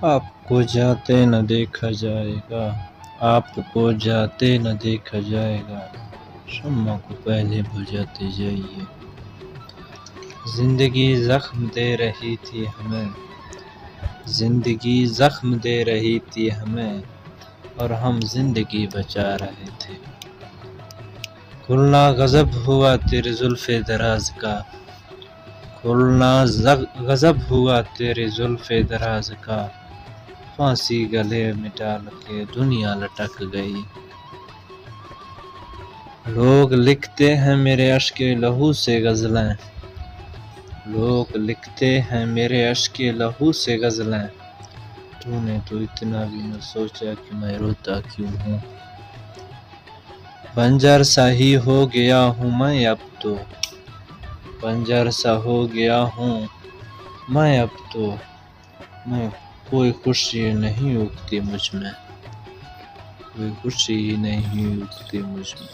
آپ کو جاتے نہ دیکھا جائے گا، آپ کو جاتے نہ دیکھا جائے گا، شمع کو پہلے بجھاتے جائیے۔ زندگی زخم دے رہی تھی ہمیں، زندگی زخم دے رہی تھی ہمیں، اور ہم زندگی بچا رہے تھے۔ کھلنا غضب ہوا تیرے زلف دراز کا، کھلنا غضب ہوا تیرے زلف دراز کا، پھانسی گلے میں ڈال کے دنیا لٹک گئی۔ لوگ لکھتے ہیں میرے اشک لہو سے غزلیں، لوگ لکھتے ہیں میرے اشک لہو سے غزلیں، تو نے تو اتنا بھی نہ سوچا کہ میں روتا کیوں ہوں۔ بنجر سا ہی ہو گیا ہوں میں اب تو، بنجر سا ہو گیا ہوں میں اب تو، میں کوئی خوشی نہیں اگتی مجھ میں، کوئی خوشی نہیں اگتی مجھ میں۔